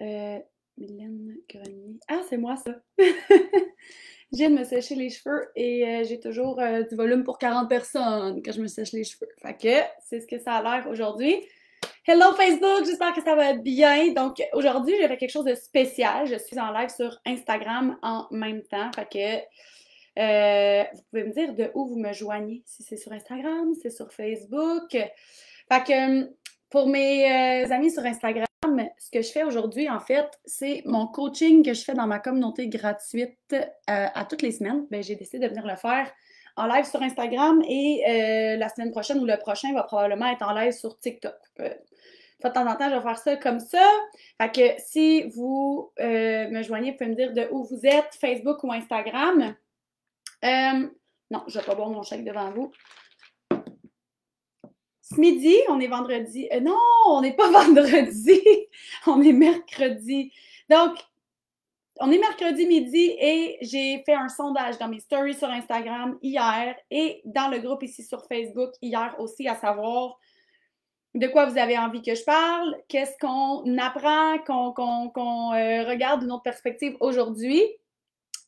Mylène Grenier. Ah, c'est moi ça! Je viens de me sécher les cheveux et j'ai toujours du volume pour 40 personnes quand je me sèche les cheveux. Fait que c'est ce que ça a l'air aujourd'hui. Hello Facebook, j'espère que ça va bien. Donc aujourd'hui, j'ai fait quelque chose de spécial. Je suis en live sur Instagram en même temps. Fait que vous pouvez me dire de où vous me joignez. Si c'est sur Instagram, si c'est sur Facebook. Fait que pour mes amis sur Instagram, ce que je fais aujourd'hui, en fait, c'est mon coaching que je fais dans ma communauté gratuite à toutes les semaines. Ben, j'ai décidé de venir le faire en live sur Instagram et la semaine prochaine ou le prochain va probablement être en live sur TikTok. De temps en temps, je vais faire ça comme ça. Fait que si vous me joignez, vous pouvez me dire de où vous êtes, Facebook ou Instagram. Non, je ne vais pas boire mon chèque devant vous. Ce midi, on est vendredi. Non, on n'est pas vendredi. On est mercredi. Donc, on est mercredi midi et j'ai fait un sondage dans mes stories sur Instagram hier et dans le groupe ici sur Facebook hier aussi, à savoir de quoi vous avez envie que je parle, qu'est-ce qu'on apprend, qu'on regarde d'une autre perspective aujourd'hui.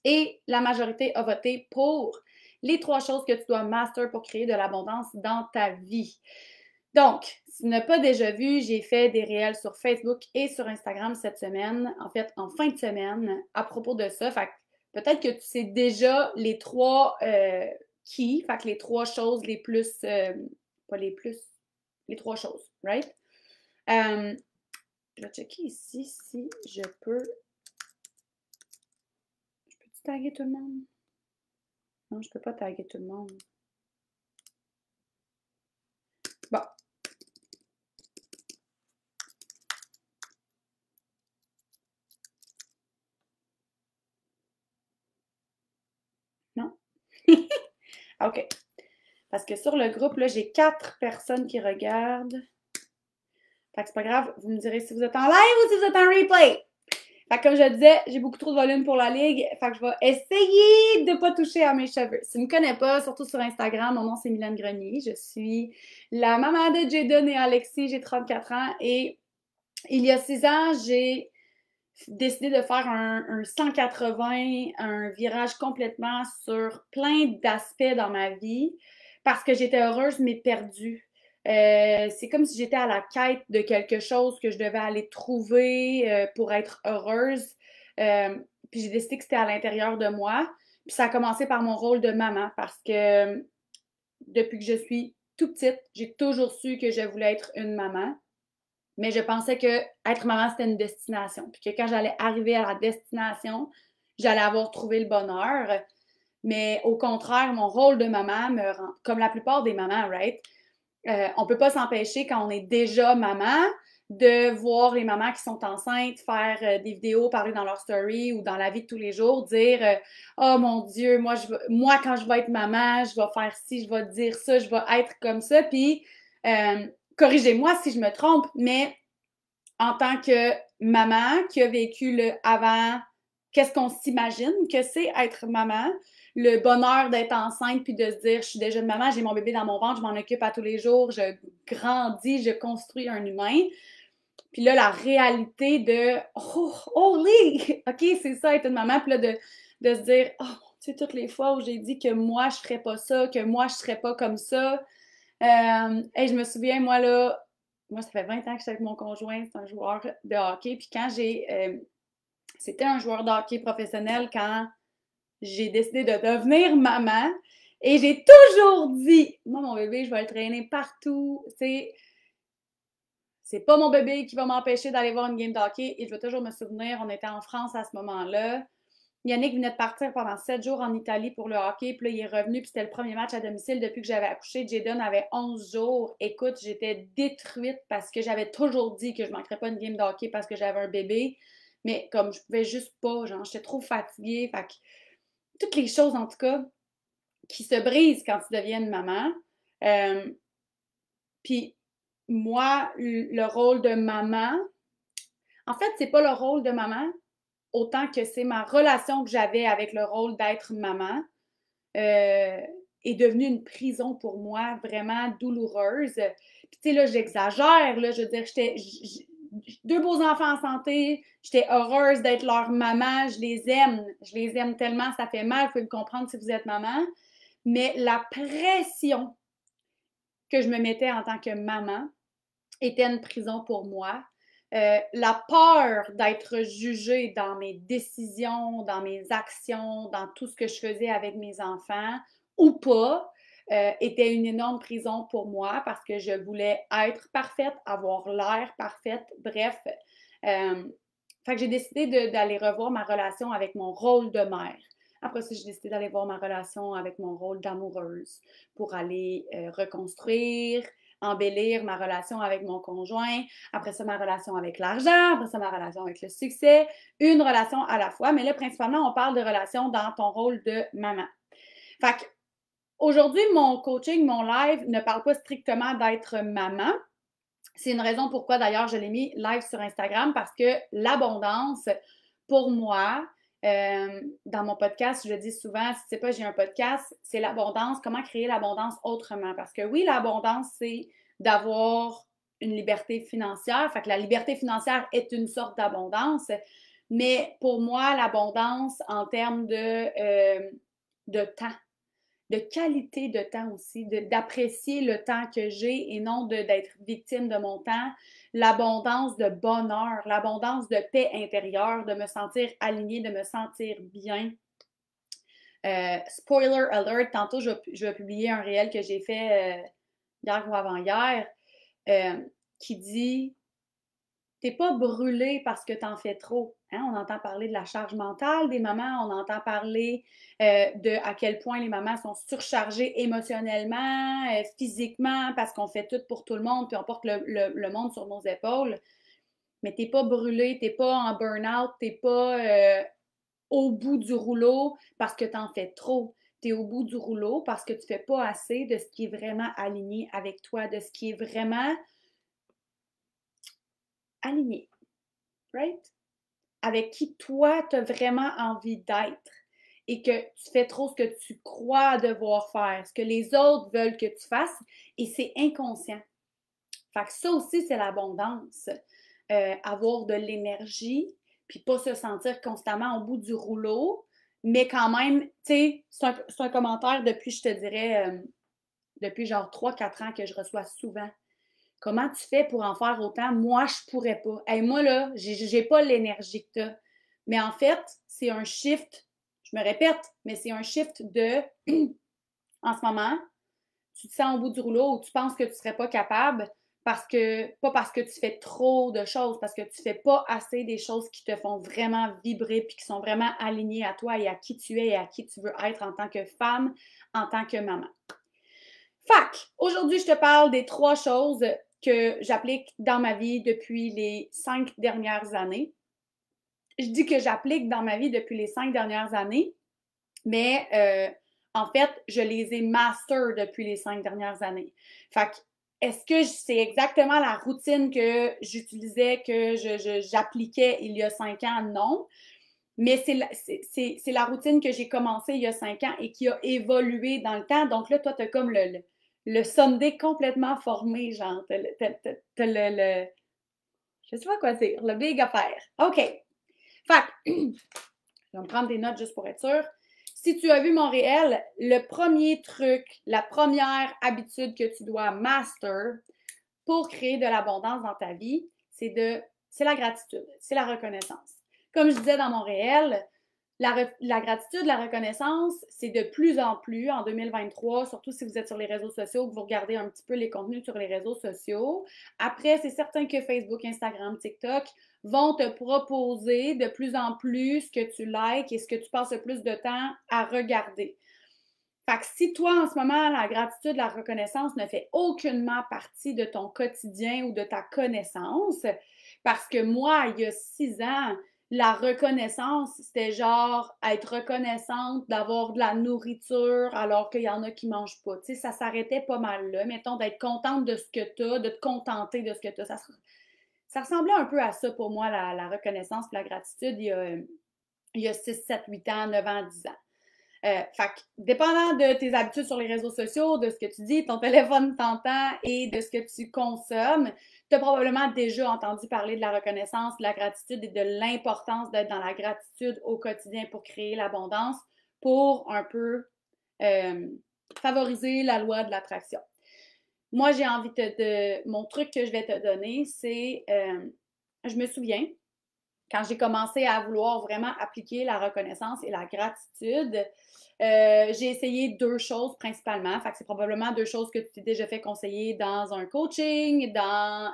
Et la majorité a voté pour les 3 choses que tu dois master pour créer de l'abondance dans ta vie. Donc, si tu n'as pas déjà vu, j'ai fait des réels sur Facebook et sur Instagram cette semaine, en fait, en fin de semaine, à propos de ça. Fait que peut-être que tu sais déjà les 3 fait que les 3 choses les plus, pas les plus, les 3 choses, right? Je vais checker ici si je peux. Je peux-tu taguer tout le monde? Non, je peux pas taguer tout le monde. Bon. Non? OK. Parce que sur le groupe, là, j'ai 4 personnes qui regardent. Fait que c'est pas grave, vous me direz si vous êtes en live ou si vous êtes en replay. Fait que comme je disais, j'ai beaucoup trop de volume pour la ligue. Fait que je vais essayer de pas toucher à mes cheveux. Si tu me connais pas, surtout sur Instagram, mon nom c'est Mylène Grenier. Je suis la maman de Jaden et Alexis. J'ai 34 ans et il y a 6 ans, j'ai décidé de faire un 180, un virage complètement sur plein d'aspects dans ma vie parce que j'étais heureuse mais perdue. C'est comme si j'étais à la quête de quelque chose que je devais aller trouver pour être heureuse. Puis j'ai décidé que c'était à l'intérieur de moi. Puis ça a commencé par mon rôle de maman parce que depuis que je suis tout petite, j'ai toujours su que je voulais être une maman. Mais je pensais que être maman, c'était une destination. Puis que quand j'allais arriver à la destination, j'allais avoir trouvé le bonheur. Mais au contraire, mon rôle de maman me rend, comme la plupart des mamans, right? On peut pas s'empêcher quand on est déjà maman de voir les mamans qui sont enceintes faire des vidéos, parler dans leur story ou dans la vie de tous les jours, dire oh mon Dieu, moi quand je vais être maman, je vais faire ci, je vais dire ça, je vais être comme ça. Puis corrigez-moi si je me trompe, mais en tant que maman qui a vécu le avant, qu'est-ce qu'on s'imagine que c'est être maman, le bonheur d'être enceinte puis de se dire je suis déjà une maman, j'ai mon bébé dans mon ventre, je m'en occupe à tous les jours, je grandis, je construis un humain. Puis là, la réalité de oh, holy! OK, c'est ça être une maman. Puis là, de se dire oh mon Dieu, toutes les fois où j'ai dit que moi, je ferais pas ça, que moi, je serais pas comme ça. Et je me souviens, moi, là, moi, ça fait 20 ans que je suis avec mon conjoint, c'est un joueur de hockey. Puis quand c'était un joueur de hockey professionnel quand j'ai décidé de devenir maman. Et j'ai toujours dit, moi, mon bébé, je vais le traîner partout. C'est pas mon bébé qui va m'empêcher d'aller voir une game de hockey. Et je vais toujours me souvenir, on était en France à ce moment-là. Yannick venait de partir pendant 7 jours en Italie pour le hockey. Puis là, il est revenu, puis c'était le premier match à domicile depuis que j'avais accouché. Jaden avait 11 jours. Écoute, j'étais détruite parce que j'avais toujours dit que je ne manquerais pas une game de hockey parce que j'avais un bébé. Mais comme je pouvais juste pas, genre, j'étais trop fatiguée. Fait que toutes les choses, en tout cas, qui se brisent quand tu deviens une maman. Euh, puis moi, le rôle de maman, en fait, c'est pas le rôle de maman autant que c'est ma relation que j'avais avec le rôle d'être maman. euh, est devenue une prison pour moi, vraiment douloureuse. Puis tu sais, là, j'exagère, là, je veux dire, 2 beaux enfants en santé, j'étais heureuse d'être leur maman, je les aime tellement, ça fait mal, vous pouvez me comprendre si vous êtes maman, mais la pression que je me mettais en tant que maman était une prison pour moi. La peur d'être jugée dans mes décisions, dans mes actions, dans tout ce que je faisais avec mes enfants ou pas, était une énorme prison pour moi parce que je voulais être parfaite, avoir l'air parfaite, bref. Fait que j'ai décidé d'aller revoir ma relation avec mon rôle de mère. Après ça, j'ai décidé d'aller voir ma relation avec mon rôle d'amoureuse pour aller reconstruire, embellir ma relation avec mon conjoint, après ça, ma relation avec l'argent, après ça, ma relation avec le succès, une relation à la fois. Mais là, principalement, on parle de relation dans ton rôle de maman. Fait que, aujourd'hui, mon coaching, mon live ne parle pas strictement d'être maman. C'est une raison pourquoi, d'ailleurs, je l'ai mis live sur Instagram, parce que l'abondance, pour moi, dans mon podcast, je le dis souvent, si tu sais pas, j'ai un podcast, c'est l'abondance, comment créer l'abondance autrement. Parce que oui, l'abondance, c'est d'avoir une liberté financière. Fait que la liberté financière est une sorte d'abondance. Mais pour moi, l'abondance en termes de temps, de qualité de temps aussi, d'apprécier le temps que j'ai et non d'être victime de mon temps, l'abondance de bonheur, l'abondance de paix intérieure, de me sentir alignée, de me sentir bien. Spoiler alert, tantôt je vais publier un réel que j'ai fait hier ou avant-hier qui dit t'es pas brûlé parce que t'en fais trop. Hein? On entend parler de la charge mentale des mamans, on entend parler de à quel point les mamans sont surchargées émotionnellement, physiquement, parce qu'on fait tout pour tout le monde, puis on porte le monde sur nos épaules. Mais t'es pas brûlé, t'es pas en burn-out, t'es pas au bout du rouleau parce que t'en fais trop. T'es au bout du rouleau parce que tu fais pas assez de ce qui est vraiment aligné avec toi, de ce qui est vraiment aligné, right? Avec qui toi, tu as vraiment envie d'être et que tu fais trop ce que tu crois devoir faire, ce que les autres veulent que tu fasses et c'est inconscient. Fait que ça aussi, c'est l'abondance. Avoir de l'énergie, puis pas se sentir constamment au bout du rouleau, mais quand même, tu sais, c'est un commentaire depuis, je te dirais, depuis genre 3-4 ans que je reçois souvent. Comment tu fais pour en faire autant? Moi, je pourrais pas. Hey, moi, là, j'ai pas l'énergie que tu as. Mais en fait, c'est un shift, je me répète, mais c'est un shift de, en ce moment, tu te sens au bout du rouleau ou tu penses que tu serais pas capable pas parce que tu fais trop de choses, parce que tu fais pas assez des choses qui te font vraiment vibrer puis qui sont vraiment alignées à toi et à qui tu es et à qui tu veux être en tant que femme, en tant que maman. Fac, aujourd'hui, je te parle des 3 choses que j'applique dans ma vie depuis les 5 dernières années. Je dis que j'applique dans ma vie depuis les 5 dernières années, mais en fait, je les ai master depuis les 5 dernières années. Fait que, est-ce que c'est exactement la routine que j'utilisais, que j'appliquais il y a 5 ans? Non. Mais c'est la routine que j'ai commencée il y a 5 ans et qui a évolué dans le temps. Donc là, toi, tu as comme le Sunday complètement formé, genre. T'as je sais pas quoi dire, le big affaire. OK. Fait je vais me prendre des notes juste pour être sûre. Si tu as vu mon réel, le premier truc, la première habitude que tu dois master pour créer de l'abondance dans ta vie, c'est la gratitude, c'est la reconnaissance. Comme je disais dans mon réel, la gratitude, la reconnaissance, c'est de plus en plus en 2023, surtout si vous êtes sur les réseaux sociaux, que vous regardez un petit peu les contenus sur les réseaux sociaux. Après, c'est certain que Facebook, Instagram, TikTok vont te proposer de plus en plus ce que tu likes et ce que tu passes le plus de temps à regarder. Fait que si toi, en ce moment, la gratitude, la reconnaissance ne fait aucunement partie de ton quotidien ou de ta connaissance, parce que moi, il y a 6 ans, la reconnaissance, c'était genre être reconnaissante d'avoir de la nourriture alors qu'il y en a qui ne mangent pas. Tu sais, ça s'arrêtait pas mal là. Mettons, d'être contente de ce que tu as, de te contenter de ce que tu as. Ça ressemblait un peu à ça pour moi, la reconnaissance et la gratitude, il y a 6, 7, 8 ans, 9 ans, 10 ans. Fait que, dépendant de tes habitudes sur les réseaux sociaux, de ce que tu dis, ton téléphone t'entend et de ce que tu consommes, tu as probablement déjà entendu parler de la reconnaissance, de la gratitude et de l'importance d'être dans la gratitude au quotidien pour créer l'abondance, pour un peu favoriser la loi de l'attraction. Moi, j'ai envie mon truc que je vais te donner, c'est, je me souviens, quand j'ai commencé à vouloir vraiment appliquer la reconnaissance et la gratitude, j'ai essayé 2 choses principalement. Fait que c'est probablement 2 choses que tu t'es déjà fait conseiller dans un coaching, dans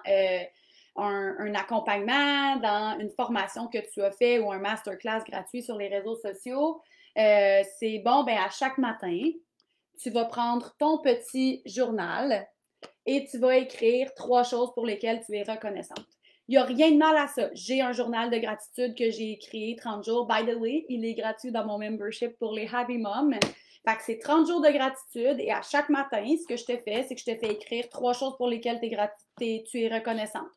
un accompagnement, dans une formation que tu as fait ou un masterclass gratuit sur les réseaux sociaux. C'est bon, ben à chaque matin, tu vas prendre ton petit journal et tu vas écrire 3 choses pour lesquelles tu es reconnaissante. Il n'y a rien de mal à ça. J'ai un journal de gratitude que j'ai créé 30 jours. By the way, il est gratuit dans mon membership pour les Happy Moms. Fait que c'est 30 jours de gratitude et à chaque matin, ce que je te fais, c'est que je te fais écrire 3 choses pour lesquelles tu es reconnaissante.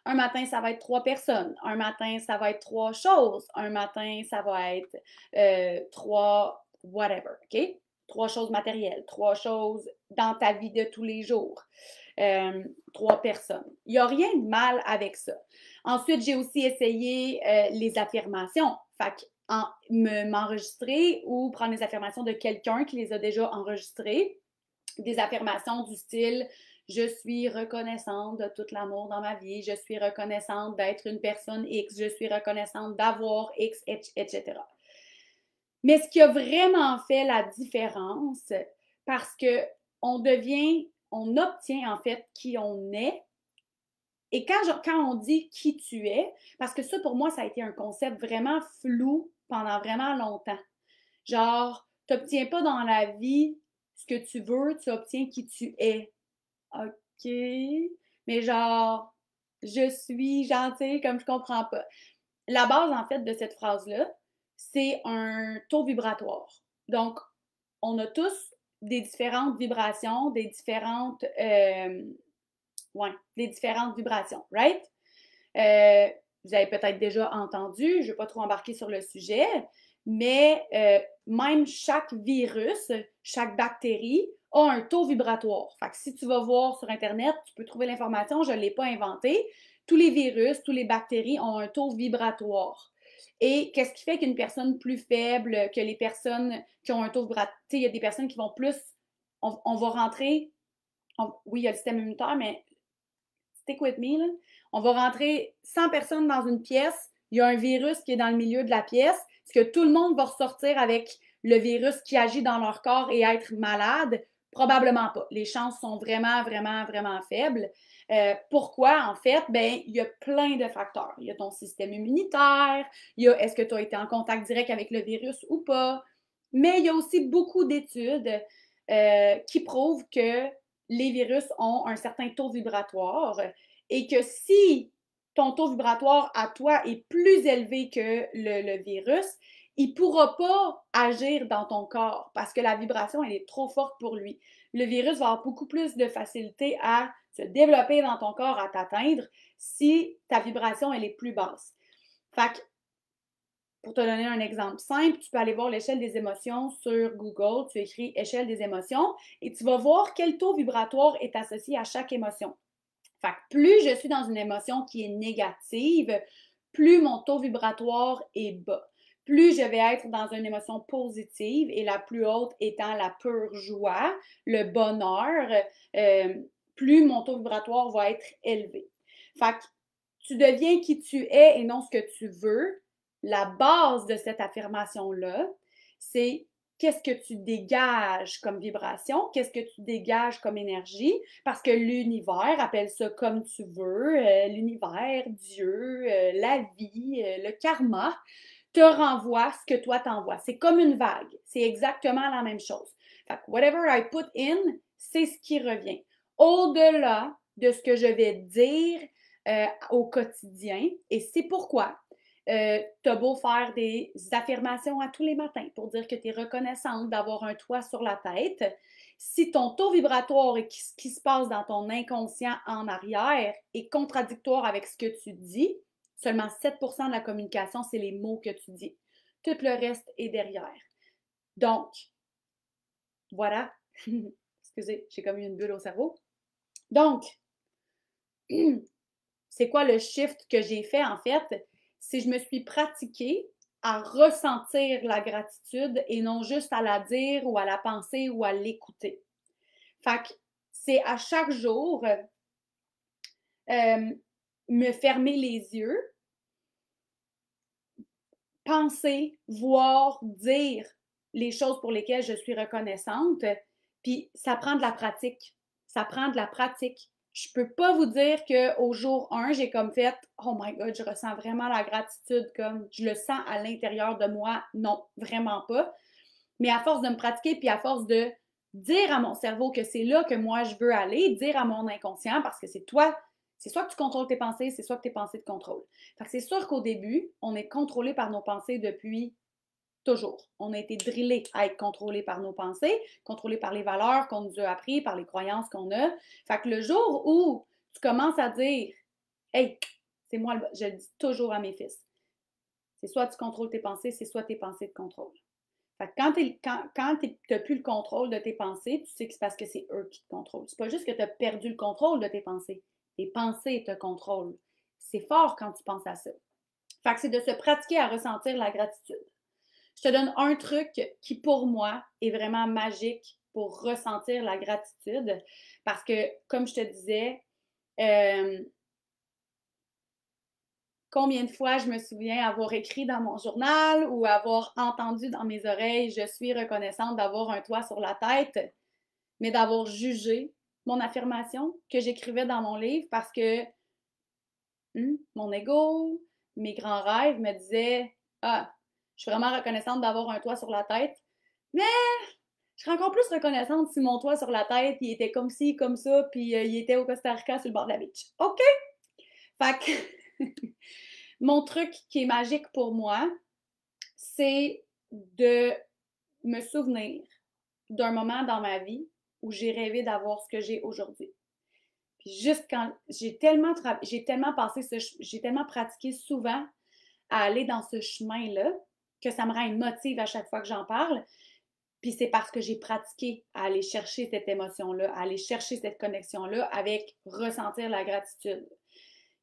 Un matin, ça va être 3 personnes. Un matin, ça va être 3 choses. Un matin, ça va être 3 whatever, OK? 3 choses matérielles, 3 choses dans ta vie de tous les jours. 3 personnes. Il n'y a rien de mal avec ça. Ensuite, j'ai aussi essayé les affirmations. Fait m'enregistrer ou prendre les affirmations de quelqu'un qui les a déjà enregistrées. Des affirmations du style « Je suis reconnaissante de tout l'amour dans ma vie. Je suis reconnaissante d'être une personne X. Je suis reconnaissante d'avoir X, etc. » Mais ce qui a vraiment fait la différence, parce que on obtient en fait qui on est. Et quand on dit qui tu es, parce que ça pour moi, ça a été un concept vraiment flou pendant vraiment longtemps. Genre, tu n'obtiens pas dans la vie ce que tu veux, tu obtiens qui tu es. OK. Mais genre, je suis gentille comme je comprends pas. La base, en fait, de cette phrase-là, c'est un taux vibratoire. Donc, on a tous des différentes vibrations, des différentes vibrations, right? Vous avez peut-être déjà entendu, je ne vais pas trop embarquer sur le sujet, mais même chaque virus, chaque bactérie a un taux vibratoire. Fait que si tu vas voir sur Internet, tu peux trouver l'information, je ne l'ai pas inventée. Tous les virus, toutes les bactéries ont un taux vibratoire. Et qu'est-ce qui fait qu'une personne plus faible que les personnes qui ont un taux vibratoire, il y a des personnes qui vont plus, on va rentrer, oui, il y a le système immunitaire, mais stick with me, là. On va rentrer 100 personnes dans une pièce, il y a un virus qui est dans le milieu de la pièce, est-ce que tout le monde va ressortir avec le virus qui agit dans leur corps et être malade? Probablement pas. Les chances sont vraiment, vraiment, vraiment faibles. Pourquoi? En fait, ben, il y a plein de facteurs. Il y a ton système immunitaire, il y a est-ce que tu as été en contact direct avec le virus ou pas, mais il y a aussi beaucoup d'études qui prouvent que les virus ont un certain taux vibratoire et que si ton taux vibratoire à toi est plus élevé que le virus, il ne pourra pas agir dans ton corps parce que la vibration, elle est trop forte pour lui. Le virus va avoir beaucoup plus de facilité à se développer dans ton corps, à t'atteindre si ta vibration, elle est plus basse. Fait que, pour te donner un exemple simple, tu peux aller voir l'échelle des émotions sur Google, tu écris échelle des émotions et tu vas voir quel taux vibratoire est associé à chaque émotion. Fait que plus je suis dans une émotion qui est négative, plus mon taux vibratoire est bas. Plus je vais être dans une émotion positive et la plus haute étant la pure joie, le bonheur, plus mon taux vibratoire va être élevé. Fait que tu deviens qui tu es et non ce que tu veux. La base de cette affirmation-là, c'est qu'est-ce que tu dégages comme vibration, qu'est-ce que tu dégages comme énergie, parce que l'univers, appelle ça comme tu veux, l'univers, Dieu, la vie, le karma, te renvoie ce que toi t'envoies. C'est comme une vague. C'est exactement la même chose. Fait que whatever I put in, c'est ce qui revient. Au-delà de ce que je vais dire au quotidien, et c'est pourquoi t'as beau faire des affirmations à tous les matins pour dire que tu es reconnaissante d'avoir un toit sur la tête, si ton taux vibratoire et ce qui se passe dans ton inconscient en arrière est contradictoire avec ce que tu dis, seulement 7% de la communication, c'est les mots que tu dis. Tout le reste est derrière. Donc, voilà. Excusez, j'ai comme eu une bulle au cerveau. Donc, c'est quoi le shift que j'ai fait en fait? C'est que je me suis pratiquée à ressentir la gratitude et non juste à la dire ou à la penser ou à l'écouter. Fait que c'est à chaque jour me fermer les yeux, penser, voir, dire les choses pour lesquelles je suis reconnaissante. Puis ça prend de la pratique. Ça prend de la pratique. Je peux pas vous dire qu'au jour 1, j'ai comme fait oh my God, je ressens vraiment la gratitude comme je le sens à l'intérieur de moi. Non, vraiment pas. Mais à force de me pratiquer, puis à force de dire à mon cerveau que c'est là que moi je veux aller, dire à mon inconscient, parce que c'est toi, c'est soit que tu contrôles tes pensées, c'est soit que tes pensées te contrôlent. Fait que c'est sûr qu'au début, on est contrôlé par nos pensées depuis toujours. On a été drillé à être contrôlé par nos pensées, contrôlé par les valeurs qu'on nous a appris, par les croyances qu'on a. Fait que le jour où tu commences à dire hey, c'est moi, je le dis toujours à mes fils. C'est soit tu contrôles tes pensées, c'est soit tes pensées te contrôlent. Fait que quand tu n'as plus le contrôle de tes pensées, tu sais que c'est parce que c'est eux qui te contrôlent. C'est pas juste que tu as perdu le contrôle de tes pensées. Tes pensées te contrôlent. C'est fort quand tu penses à ça. Fait que c'est de se pratiquer à ressentir la gratitude. Je te donne un truc qui, pour moi, est vraiment magique pour ressentir la gratitude. Parce que, comme je te disais, combien de fois je me souviens avoir écrit dans mon journal ou avoir entendu dans mes oreilles, je suis reconnaissante d'avoir un toit sur la tête, mais d'avoir jugé mon affirmation que j'écrivais dans mon livre parce que mon ego, mes grands rêves me disaient ah, je suis vraiment reconnaissante d'avoir un toit sur la tête, mais je serais encore plus reconnaissante si mon toit sur la tête, il était comme ci, comme ça, puis il était au Costa Rica sur le bord de la beach. OK? Fait que mon truc qui est magique pour moi, c'est de me souvenir d'un moment dans ma vie où j'ai rêvé d'avoir ce que j'ai aujourd'hui. Puis juste quand j'ai tellement j'ai tellement pratiqué souvent à aller dans ce chemin-là que ça me rend une motive à chaque fois que j'en parle. Puis c'est parce que j'ai pratiqué à aller chercher cette émotion-là, à aller chercher cette connexion-là avec ressentir la gratitude.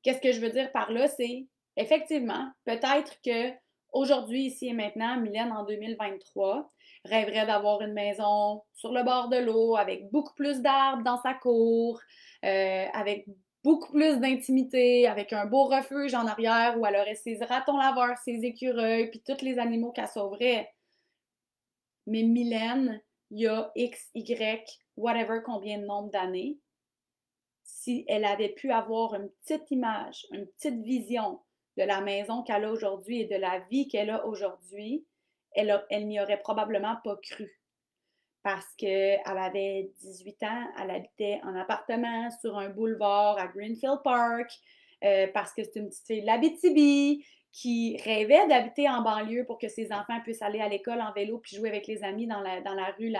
Qu'est-ce que je veux dire par là? C'est effectivement, peut-être que aujourd'hui, ici et maintenant, Mylène, en 2023, rêverait d'avoir une maison sur le bord de l'eau, avec beaucoup plus d'arbres dans sa cour, avec beaucoup plus d'intimité, avec un beau refuge en arrière où elle aurait ses ratons laveurs, ses écureuils, puis tous les animaux qu'elle sauverait. Mais Mylène, il y a X, Y, whatever combien de nombre d'années, si elle avait pu avoir une petite image, une petite vision de la maison qu'elle a aujourd'hui et de la vie qu'elle a aujourd'hui, elle n'y aurait probablement pas cru. Parce qu'elle avait 18 ans, elle habitait en appartement sur un boulevard à Greenfield Park, parce que c'est une petite fille de l'Abitibi qui rêvait d'habiter en banlieue pour que ses enfants puissent aller à l'école en vélo puis jouer avec les amis dans la rue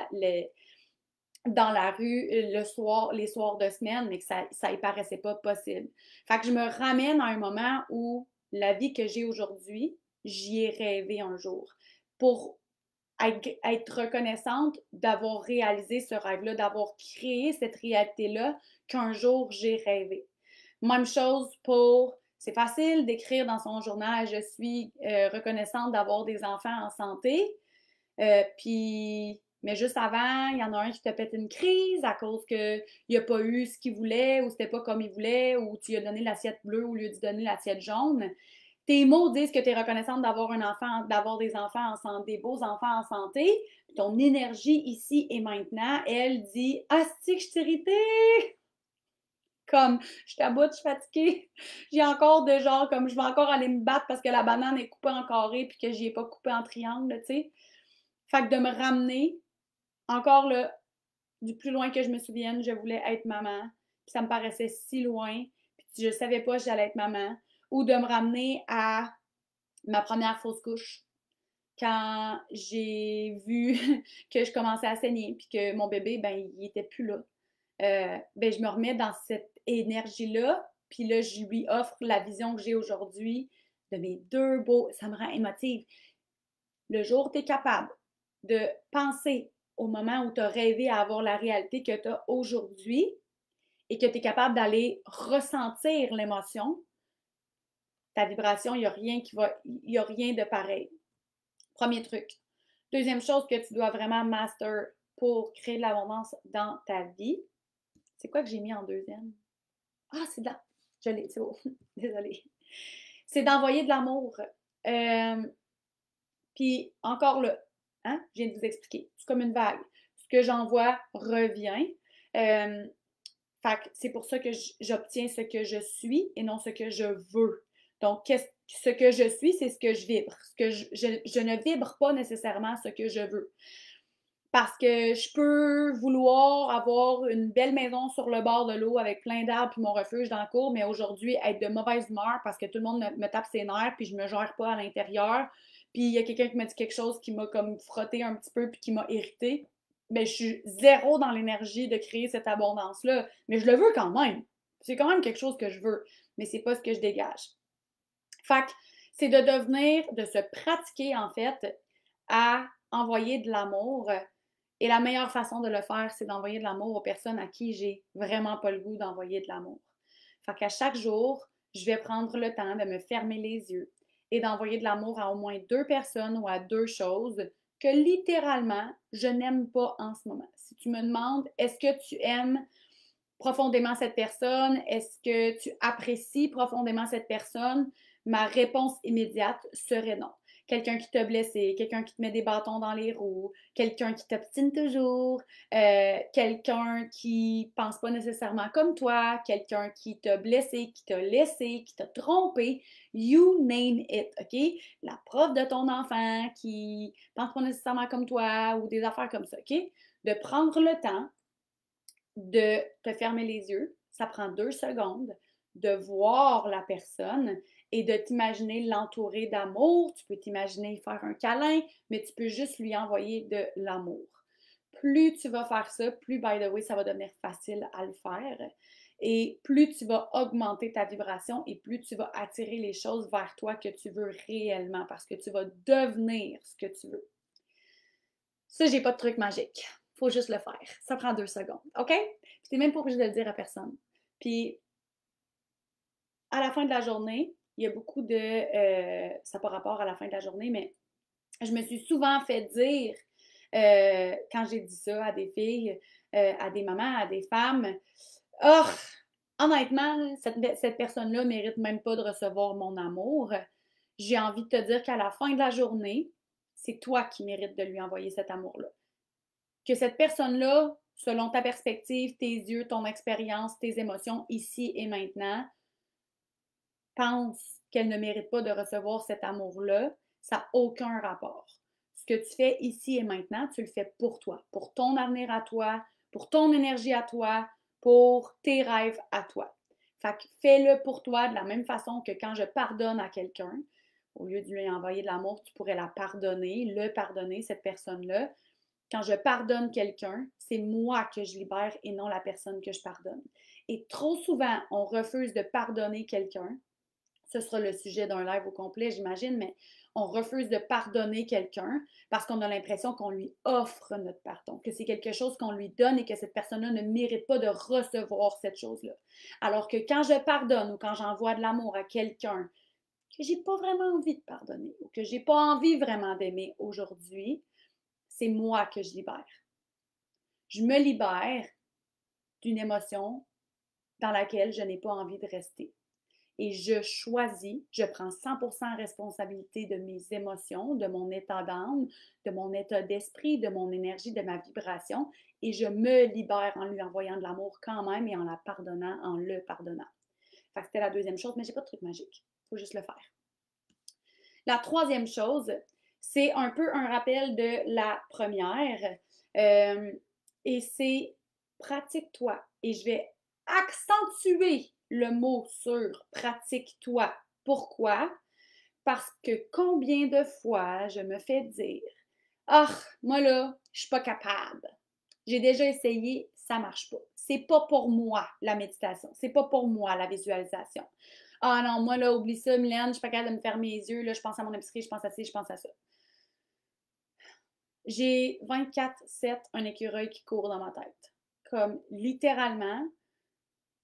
le soir, les soirs de semaine, mais que ça y paraissait pas possible. Fait que je me ramène à un moment où la vie que j'ai aujourd'hui, j'y ai rêvé un jour. Pour être reconnaissante d'avoir réalisé ce rêve-là, d'avoir créé cette réalité-là qu'un jour j'ai rêvé. Même chose pour, c'est facile d'écrire dans son journal, je suis reconnaissante d'avoir des enfants en santé, mais juste avant, il y en a un qui te pète une crise à cause qu'il n'a pas eu ce qu'il voulait ou c'était pas comme il voulait ou tu lui as donné l'assiette bleue au lieu de donner l'assiette jaune. Tes mots disent que tu es reconnaissante d'avoir un enfant, d'avoir des enfants en santé, des beaux enfants en santé. Ton énergie ici et maintenant, elle dit ah, c'est que je suis irritée! Comme je suis à bout, je suis fatiguée. J'ai encore de genre comme je vais encore aller me battre parce que la banane est coupée en carré puis que j'y ai pas coupé en triangle, tu sais. Fait que de me ramener encore là, du plus loin que je me souvienne, je voulais être maman. Puis ça me paraissait si loin. Puis je savais pas si j'allais être maman. Ou de me ramener à ma première fausse couche. Quand j'ai vu que je commençais à saigner, puis que mon bébé, ben, il était plus là. Ben, je me remets dans cette énergie-là, puis là, je lui offre la vision que j'ai aujourd'hui de mes deux beaux. Ça me rend émotive. Le jour où tu es capable de penser au moment où tu as rêvé à avoir la réalité que tu as aujourd'hui et que tu es capable d'aller ressentir l'émotion, ta vibration, il n'y a rien il n'y a rien de pareil. Premier truc. Deuxième chose que tu dois vraiment master pour créer de l'abondance dans ta vie. C'est quoi que j'ai mis en deuxième? Ah, c'est là. Je l'ai, c'est beau. Désolée. C'est d'envoyer de l'amour. Puis encore là, hein, je viens de vous expliquer. C'est comme une vague. Ce que j'envoie revient. Fait que c'est pour ça que j'obtiens ce que je suis et non ce que je veux. Donc, ce que je suis, c'est ce que je vibre. Je ne vibre pas nécessairement ce que je veux. Parce que je peux vouloir avoir une belle maison sur le bord de l'eau avec plein d'arbres puis mon refuge dans la cour, mais aujourd'hui être de mauvaise humeur parce que tout le monde me tape ses nerfs puis je me gère pas à l'intérieur. Puis il y a quelqu'un qui m'a dit quelque chose qui m'a comme frotté un petit peu puis qui m'a irrité. Mais je suis zéro dans l'énergie de créer cette abondance-là. Mais je le veux quand même. C'est quand même quelque chose que je veux, mais c'est pas ce que je dégage. Fait que c'est de devenir, de se pratiquer en fait à envoyer de l'amour. Et la meilleure façon de le faire, c'est d'envoyer de l'amour aux personnes à qui j'ai vraiment pas le goût d'envoyer de l'amour. Fait qu'à chaque jour, je vais prendre le temps de me fermer les yeux et d'envoyer de l'amour à au moins 2 personnes ou à 2 choses que littéralement, je n'aime pas en ce moment. Si tu me demandes, est-ce que tu aimes profondément cette personne? Est-ce que tu apprécies profondément cette personne? Ma réponse immédiate serait non. Quelqu'un qui t'a blessé, quelqu'un qui te met des bâtons dans les roues, quelqu'un qui t'obstine toujours, quelqu'un qui pense pas nécessairement comme toi, quelqu'un qui t'a blessé, qui t'a laissé, qui t'a trompé, you name it, OK? La prof de ton enfant qui pense pas nécessairement comme toi ou des affaires comme ça, OK? De prendre le temps de te fermer les yeux, ça prend 2 secondes, de voir la personne et de t'imaginer l'entourer d'amour. Tu peux t'imaginer faire un câlin, mais tu peux juste lui envoyer de l'amour. Plus tu vas faire ça, plus, by the way, ça va devenir facile à le faire. Et plus tu vas augmenter ta vibration et plus tu vas attirer les choses vers toi que tu veux réellement parce que tu vas devenir ce que tu veux. Ça, j'ai pas de truc magique. Faut juste le faire. Ça prend 2 secondes. OK? Puis t'es même pas obligé de le dire à personne. Puis, à la fin de la journée, il y a beaucoup de... ça n'a pas rapport à la fin de la journée, mais je me suis souvent fait dire, quand j'ai dit ça à des filles, à des mamans, à des femmes, « Oh, honnêtement, cette personne-là mérite même pas de recevoir mon amour. » J'ai envie de te dire qu'à la fin de la journée, c'est toi qui mérites de lui envoyer cet amour-là. Que cette personne-là, selon ta perspective, tes yeux, ton expérience, tes émotions ici et maintenant, pense qu'elle ne mérite pas de recevoir cet amour-là, ça n'a aucun rapport. Ce que tu fais ici et maintenant, tu le fais pour toi, pour ton avenir à toi, pour ton énergie à toi, pour tes rêves à toi. Fait que fais-le pour toi de la même façon que quand je pardonne à quelqu'un, au lieu de lui envoyer de l'amour, tu pourrais la pardonner, le pardonner, cette personne-là. Quand je pardonne quelqu'un, c'est moi que je libère et non la personne que je pardonne. Et trop souvent, on refuse de pardonner quelqu'un. Ce sera le sujet d'un live au complet, j'imagine, mais on refuse de pardonner quelqu'un parce qu'on a l'impression qu'on lui offre notre pardon, que c'est quelque chose qu'on lui donne et que cette personne-là ne mérite pas de recevoir cette chose-là. Alors que quand je pardonne ou quand j'envoie de l'amour à quelqu'un que j'ai pas vraiment envie de pardonner ou que j'ai pas envie vraiment d'aimer aujourd'hui, c'est moi que je libère. Je me libère d'une émotion dans laquelle je n'ai pas envie de rester. Et je choisis, je prends 100% responsabilité de mes émotions, de mon état d'âme, de mon état d'esprit, de mon énergie, de ma vibration, et je me libère en lui envoyant de l'amour quand même et en la pardonnant, en le pardonnant. Fait que c'était la deuxième chose, mais j'ai pas de truc magique. Il faut juste le faire. La troisième chose, c'est un peu un rappel de la première, et c'est pratique-toi. Et je vais accentuer le mot sur pratique-toi. Pourquoi? Parce que combien de fois je me fais dire, ah, moi là, je suis pas capable. J'ai déjà essayé, ça marche pas. C'est pas pour moi la méditation. C'est pas pour moi la visualisation. Ah non, moi là, oublie ça, Mylène, je suis pas capable de me fermer les yeux. Là, je pense à mon épicerie, je pense à ci, je pense à ça. j'ai 24/7 un écureuil qui court dans ma tête. Comme littéralement,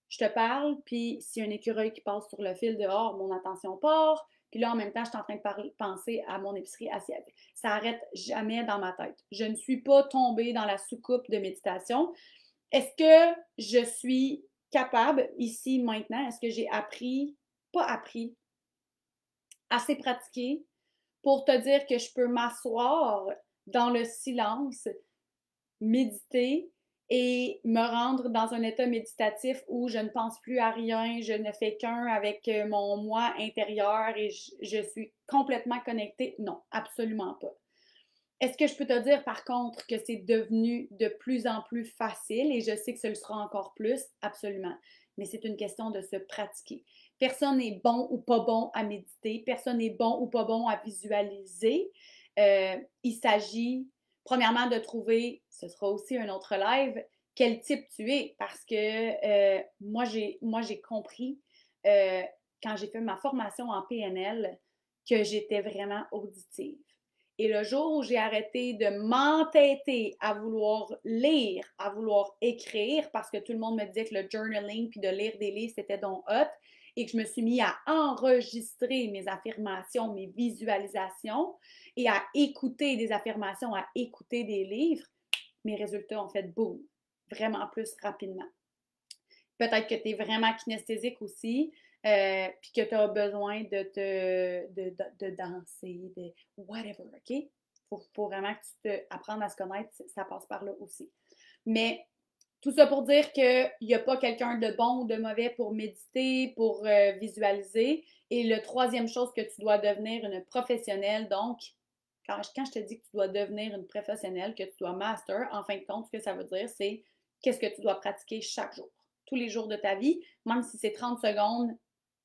je te parle, puis s'il y a un écureuil qui passe sur le fil dehors, mon attention part. Puis là, en même temps, je suis en train de penser à mon épicerie assiette. Ça n'arrête jamais dans ma tête. Je ne suis pas tombée dans la soucoupe de méditation. Est-ce que je suis capable, ici, maintenant, est-ce que j'ai appris, pas appris, assez pratiqué pour te dire que je peux m'asseoir dans le silence, méditer et me rendre dans un état méditatif où je ne pense plus à rien, je ne fais qu'un avec mon moi intérieur et je suis complètement connectée? Non, absolument pas. Est-ce que je peux te dire par contre que c'est devenu de plus en plus facile et je sais que ce le sera encore plus? Absolument. Mais c'est une question de se pratiquer. Personne n'est bon ou pas bon à méditer, personne n'est bon ou pas bon à visualiser. Il s'agit premièrement de trouver, ce sera aussi un autre live, quel type tu es parce que moi j'ai compris quand j'ai fait ma formation en PNL que j'étais vraiment auditive. Et le jour où j'ai arrêté de m'entêter à vouloir lire, à vouloir écrire, parce que tout le monde me disait que le journaling puis de lire des livres, c'était donc hot, et que je me suis mis à enregistrer mes affirmations, mes visualisations, et à écouter des affirmations, à écouter des livres, mes résultats ont fait boum, vraiment plus rapidement. Peut-être que tu es vraiment kinesthésique aussi, puis que tu as besoin de danser, de whatever, OK? Faut vraiment que tu te apprennes à se connaître, ça passe par là aussi. Mais tout ça pour dire qu'il n'y a pas quelqu'un de bon ou de mauvais pour méditer, pour visualiser. Et le troisième chose que tu dois devenir une professionnelle, donc quand je te dis que tu dois devenir une professionnelle, que tu dois master, en fin de compte, ce que ça veut dire, c'est qu'est-ce que tu dois pratiquer chaque jour, tous les jours de ta vie, même si c'est 30 secondes,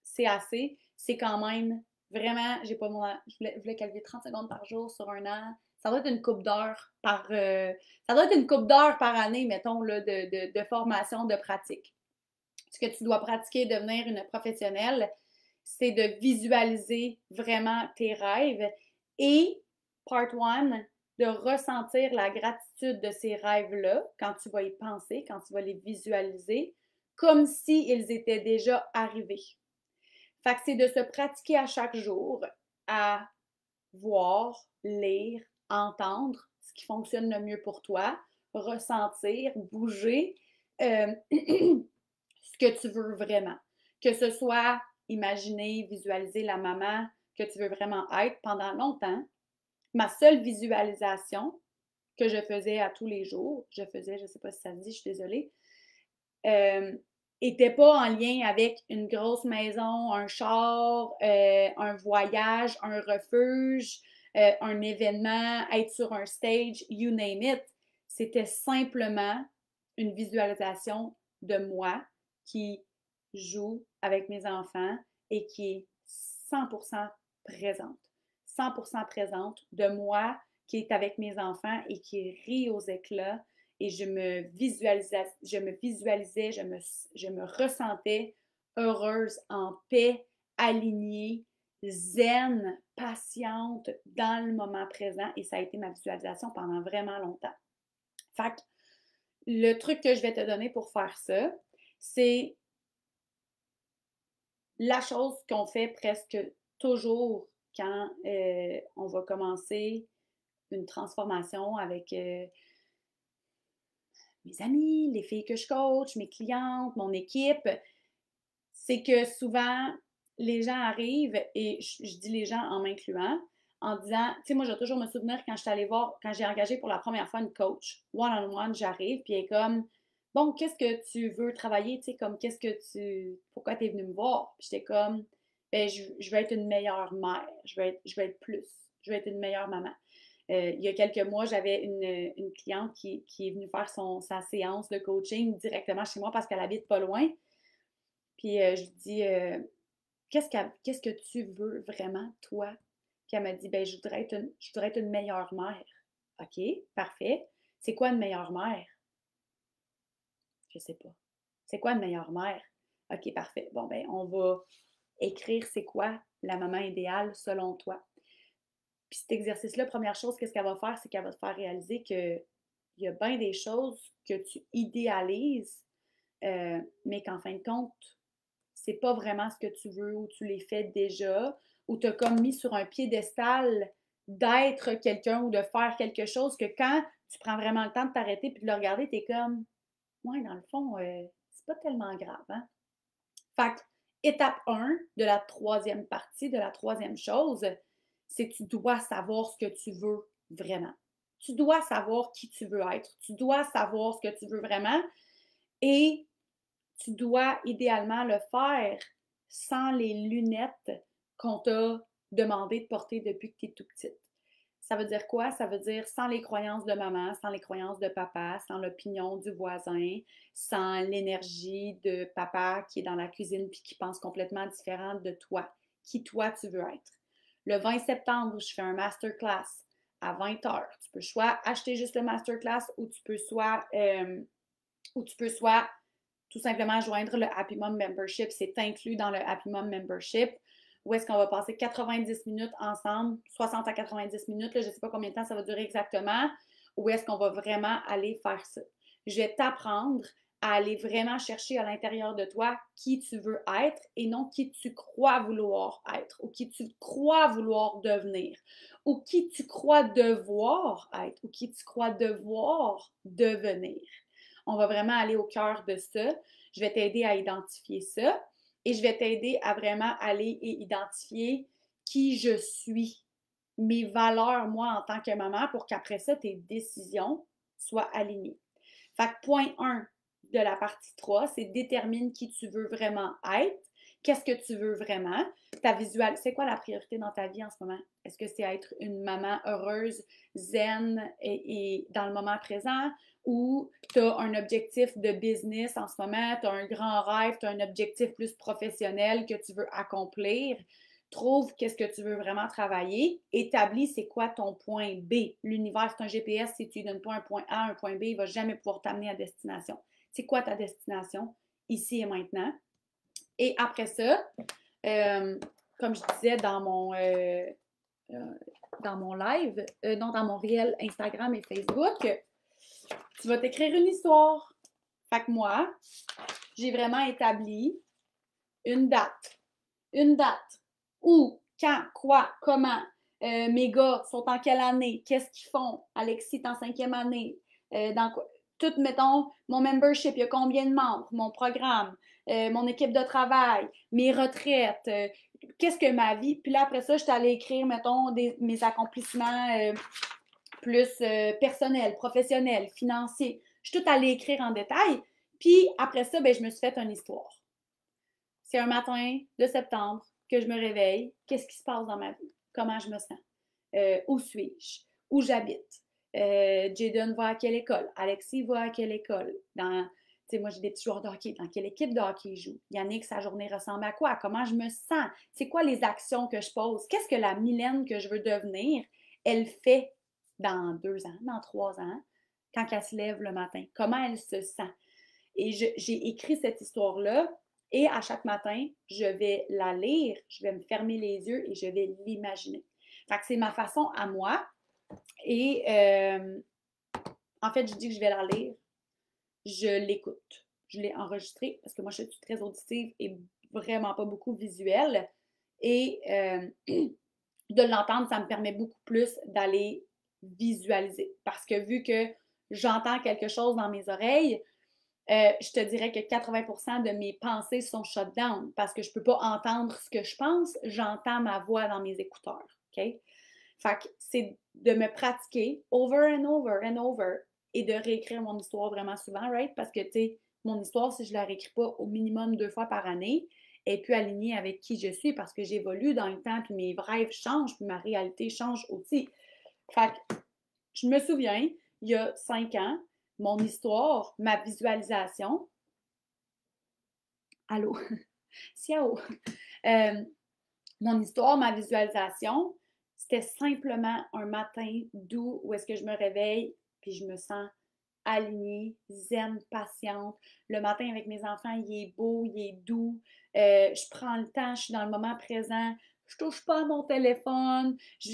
c'est assez, c'est quand même vraiment, j'ai pas mon, je voulais calculer 30 secondes par jour sur un an, ça doit être une coupe d'heures ça doit être une coupe d'heures par année, mettons, là, de formation, de pratique. Ce que tu dois pratiquer et devenir une professionnelle, c'est de visualiser vraiment tes rêves et, part one, de ressentir la gratitude de ces rêves-là quand tu vas y penser, quand tu vas les visualiser, comme s'ils étaient déjà arrivés. Fait que c'est de se pratiquer à chaque jour à voir, lire, entendre ce qui fonctionne le mieux pour toi, ressentir, bouger ce que tu veux vraiment. Que ce soit imaginer, visualiser la maman que tu veux vraiment être pendant longtemps. Ma seule visualisation que je faisais à tous les jours, je ne sais pas si ça se dit, je suis désolée, était pas en lien avec une grosse maison, un char, un voyage, un refuge, un événement, être sur un stage, you name it. C'était simplement une visualisation de moi qui joue avec mes enfants et qui est 100% présente. 100% présente de moi qui est avec mes enfants et qui rit aux éclats et je me visualisais, je me ressentais heureuse, en paix, alignée, zen, patiente dans le moment présent et ça a été ma visualisation pendant vraiment longtemps. Fait que le truc que je vais te donner pour faire ça, c'est la chose qu'on fait presque toujours quand on va commencer une transformation avec mes amis, les filles que je coach, mes clientes, mon équipe, c'est que souvent, les gens arrivent, et je dis les gens en m'incluant, en disant, tu sais, moi, je vais toujours me souvenir quand je suis allée voir, quand j'ai engagé pour la première fois une coach, one-on-one, j'arrive, puis elle est comme, bon, qu'est-ce que tu veux travailler, tu sais, comme, pourquoi tu es venue me voir? Puis j'étais comme, ben, je vais être une meilleure mère, je vais être plus, je vais être une meilleure maman. Il y a quelques mois, j'avais une cliente qui est venue faire sa séance de coaching directement chez moi parce qu'elle habite pas loin. Puis je lui dis, qu'est-ce que tu veux vraiment, toi? Puis elle m'a dit, ben, je voudrais être une meilleure mère. OK, parfait. C'est quoi une meilleure mère? Je sais pas. C'est quoi une meilleure mère? OK, parfait. Bon, ben, on va écrire c'est quoi la maman idéale selon toi. Puis cet exercice-là, première chose, qu'est-ce qu'elle va faire? C'est qu'elle va te faire réaliser qu'il y a bien des choses que tu idéalises, mais qu'en fin de compte, c'est pas vraiment ce que tu veux ou tu les fais déjà, ou tu as comme mis sur un piédestal d'être quelqu'un ou de faire quelque chose que quand tu prends vraiment le temps de t'arrêter puis de le regarder, tu es comme, ouais, dans le fond, c'est pas tellement grave, hein? Fait que, étape 1 de la troisième partie, de la troisième chose, c'est que tu dois savoir ce que tu veux vraiment. Tu dois savoir qui tu veux être. Tu dois savoir ce que tu veux vraiment et tu dois idéalement le faire sans les lunettes qu'on t'a demandé de porter depuis que tu es tout petite. Ça veut dire quoi? Ça veut dire sans les croyances de maman, sans les croyances de papa, sans l'opinion du voisin, sans l'énergie de papa qui est dans la cuisine puis qui pense complètement différent de toi, qui toi tu veux être. Le 20 septembre, je fais un masterclass à 20 heures. Tu peux soit acheter juste le masterclass ou tu peux soit tout simplement joindre le Happy Mom Membership. C'est inclus dans le Happy Mom Membership où est-ce qu'on va passer 90 minutes ensemble, 60 à 90 minutes, là, je ne sais pas combien de temps ça va durer exactement, où est-ce qu'on va vraiment aller faire ça. Je vais t'apprendre à aller vraiment chercher à l'intérieur de toi qui tu veux être et non qui tu crois vouloir être ou qui tu crois vouloir devenir ou qui tu crois devoir être ou qui tu crois devoir devenir. On va vraiment aller au cœur de ça. Je vais t'aider à identifier ça et je vais t'aider à vraiment aller et identifier qui je suis, mes valeurs, moi, en tant que maman, pour qu'après ça, tes décisions soient alignées. Fait que point 1 de la partie 3, c'est détermine qui tu veux vraiment être. Qu'est-ce que tu veux vraiment? Ta visuelle, c'est quoi la priorité dans ta vie en ce moment? Est-ce que c'est être une maman heureuse, zen et dans le moment présent? Ou tu as un objectif de business en ce moment, tu as un grand rêve, tu as un objectif plus professionnel que tu veux accomplir? Trouve qu'est-ce que tu veux vraiment travailler. Établis c'est quoi ton point B. L'univers, c'est un GPS. Si tu ne donnes pas un point A, un point B, il ne va jamais pouvoir t'amener à destination. C'est quoi ta destination ici et maintenant? Et après ça, comme je disais dans mon live, non, dans mon réel Instagram et Facebook, tu vas t'écrire une histoire. Fait que moi, j'ai vraiment établi une date. Une date. Où, quand, quoi, comment. Mes gars sont en quelle année? Qu'est-ce qu'ils font? Alexis est en 5e année. Dans quoi? Tout, mettons, mon membership, il y a combien de membres? Mon programme, mon équipe de travail, mes retraites, qu'est-ce que ma vie? Puis là, après ça, je suis allée écrire, mettons, mes accomplissements plus personnels, professionnels, financiers. Je suis tout allée écrire en détail. Puis après ça, ben, je me suis fait une histoire. C'est un matin de septembre que je me réveille. Qu'est-ce qui se passe dans ma vie? Comment je me sens? Où suis-je? Où j'habite? Jaden va à quelle école? Alexis va à quelle école? Moi, j'ai des petits joueurs de hockey. Dans quelle équipe de hockey ils jouent? Yannick, sa journée ressemble à quoi? Comment je me sens? C'est quoi les actions que je pose? Qu'est-ce que la Mylène que je veux devenir, elle fait dans 2 ans, dans 3 ans, quand elle se lève le matin? Comment elle se sent? Et j'ai écrit cette histoire-là et à chaque matin, je vais la lire, je vais me fermer les yeux et je vais l'imaginer. Fait que c'est ma façon à moi. Et en fait, je dis que je vais la lire, je l'écoute. Je l'ai enregistrée parce que moi, je suis très auditive et vraiment pas beaucoup visuelle. Et de l'entendre, ça me permet beaucoup plus d'aller visualiser. Parce que vu que j'entends quelque chose dans mes oreilles, je te dirais que 80% de mes pensées sont shut down parce que je ne peux pas entendre ce que je pense, j'entends ma voix dans mes écouteurs. OK? Fait que c'est de me pratiquer over and over and over et de réécrire mon histoire vraiment souvent, right? Parce que, tu sais, mon histoire, si je ne la réécris pas au minimum 2 fois par année, elle est plus alignée avec qui je suis parce que j'évolue dans le temps, puis mes rêves changent, puis ma réalité change aussi. Fait que je me souviens, il y a 5 ans, mon histoire, ma visualisation. Allô? Ciao! Mon histoire, ma visualisation, c'était simplement un matin doux où est-ce que je me réveille puis je me sens alignée, zen, patiente. Le matin avec mes enfants, il est beau, il est doux. Je prends le temps, je suis dans le moment présent. je touche pas à mon téléphone, je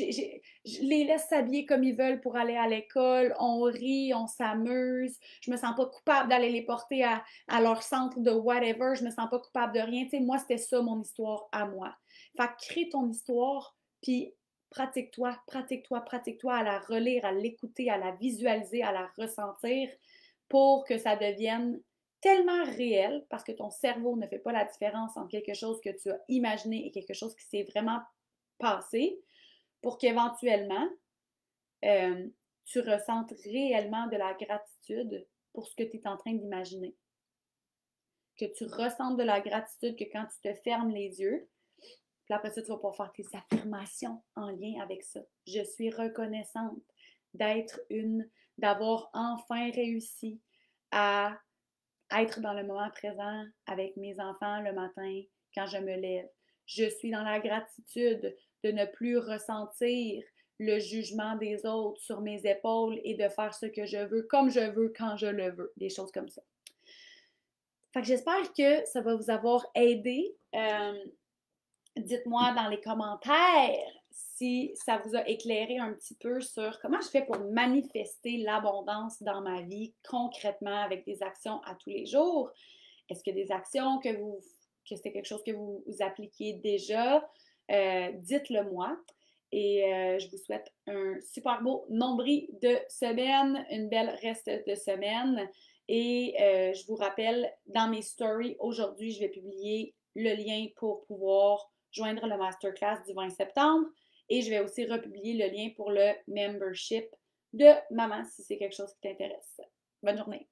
les laisse s'habiller comme ils veulent pour aller à l'école, on rit, on s'amuse, je me sens pas coupable d'aller les porter à leur centre de whatever, je me sens pas coupable de rien. Tu sais, moi, c'était ça mon histoire à moi. Fait que crée ton histoire, puis pratique-toi, pratique-toi, pratique-toi à la relire, à l'écouter, à la visualiser, à la ressentir pour que ça devienne tellement réel parce que ton cerveau ne fait pas la différence entre quelque chose que tu as imaginé et quelque chose qui s'est vraiment passé pour qu'éventuellement, euh, tu ressentes réellement de la gratitude pour ce que tu es en train d'imaginer. Que tu ressentes de la gratitude que quand tu te fermes les yeux, puis après ça, tu vas pouvoir faire tes affirmations en lien avec ça. Je suis reconnaissante d'être d'avoir enfin réussi à être dans le moment présent avec mes enfants le matin quand je me lève. Je suis dans la gratitude de ne plus ressentir le jugement des autres sur mes épaules et de faire ce que je veux, comme je veux, quand je le veux. Des choses comme ça. Fait que j'espère que ça va vous avoir aidé. Dites-moi dans les commentaires si ça vous a éclairé un petit peu sur comment je fais pour manifester l'abondance dans ma vie concrètement avec des actions à tous les jours. Est-ce qu'il y a des actions que c'est quelque chose que vous appliquez déjà? Dites-le moi. Et je vous souhaite un super beau nombril de semaine, une belle reste de semaine. Et je vous rappelle, dans mes stories, aujourd'hui, je vais publier le lien pour pouvoir joindre le masterclass du 20 septembre. Et je vais aussi republier le lien pour le membership de Maman si c'est quelque chose qui t'intéresse. Bonne journée!